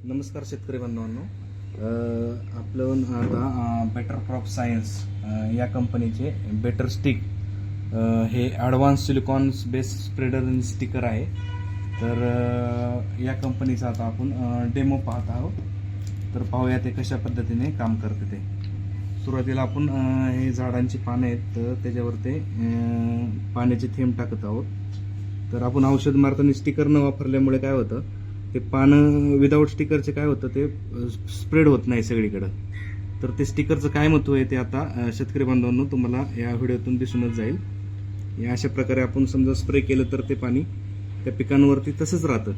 नमस्कार शेतकरी बांधवांनो. आपलं आता बेटर क्रॉप सायन्स या कंपनीचे बेटर स्टिक हे ॲडव्हान्स सिलिकॉन बेस स्प्रेडर आणि स्टिकर आहे. तर या कंपनीचा आता आपण डेमो पाहत आहोत. तर पाहूया ते कशा पद्धतीने काम करते ते. सुरुवातीला आपण हे झाडांची पानं आहेत तर त्याच्यावर ते पाण्याचे थेंब टाकत आहोत. तर आपण औषध मारताना स्टिकर न वापरल्यामुळे काय होतं, ते पानं विदाऊट स्टिकरचे काय होतं, ते स्प्रेड होत नाही सगळीकडं. तर ते स्टिकरचं काय महत्त्व आहे ते आता शेतकरी बांधवांनो तुम्हाला या व्हिडिओतून दिसूनच जाईल. या अशा प्रकारे आपण समजा स्प्रे केलं तर ते पाणी त्या पिकांवरती तसंच राहतं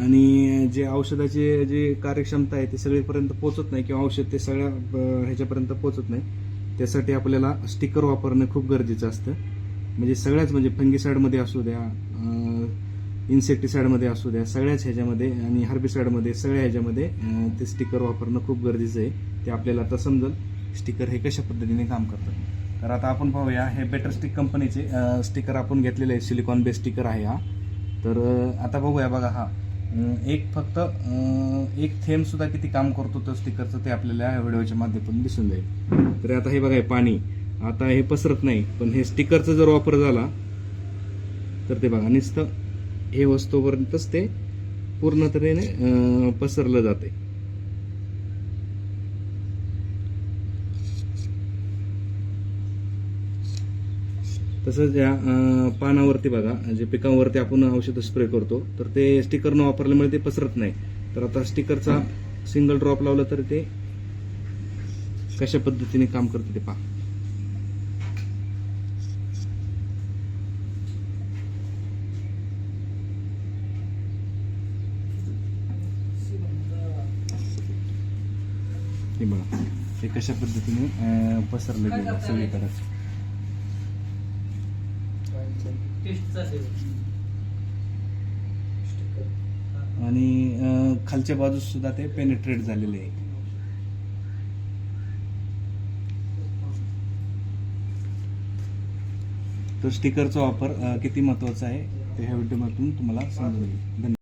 आणि जे औषधाची जी कार्यक्षमता आहे ती सगळीपर्यंत पोहोचत नाही किंवा औषध ते सगळ्या ह्याच्यापर्यंत पोहोचत नाही. त्यासाठी आपल्याला स्टिकर वापरणं खूप गरजेचं असतं. म्हणजे सगळ्याच, म्हणजे फंगिसाईडमध्ये असू द्या, इन्सेक्टिसाईडमध्ये असू द्या, सगळ्याच ह्याच्यामध्ये आणि हर्बिसाईडमध्ये सगळ्या ह्याच्यामध्ये ते स्टिकर वापरणं खूप गरजेचं आहे. ते आपल्याला आता समजेल स्टिकर हे कशा पद्धतीने काम करतं. तर आता आपण पाहूया, हे बेटर स्टिक कंपनीचे स्टिकर आपण घेतलेले आहे. सिलिकॉन बेस स्टिकर आहे हा. तर आता बघूया, बघा हा फक्त एक थेंब सुद्धा किती काम करतो तो स्टिकरचं ते आपल्याला या व्हिडिओच्या माध्यमातून दिसून जाईल. तर आता हे बघा, हे पाणी आता हे पसरत नाही, पण हे स्टिकरचा जर वापर झाला तर ते बघा नुसतं हे वस्तूपर्यंतच ते पूर्ण तऱ्हेने पसरलं जाते. तसंच या पानावरती बघा, जे पिकांवरती आपण औषध स्प्रे करतो तर ते स्टिकर न वापरल्यामुळे ते पसरत नाही. तर आता स्टिकरचा सिंगल ड्रॉप लावला तर ते कशा पद्धतीने काम करते ते पहा. हे बघा ते कशा पद्धतीने पसरले गेलं सगळीकडे. आणि खालच्या बाजूस सुद्धा ते पेनिट्रेट झालेले आहे. तर स्टिकरचा वापर किती महत्त्वाचा आहे ते ह्या व्हिडिओमधून तुम्हाला समजून येईल. धन्यवाद.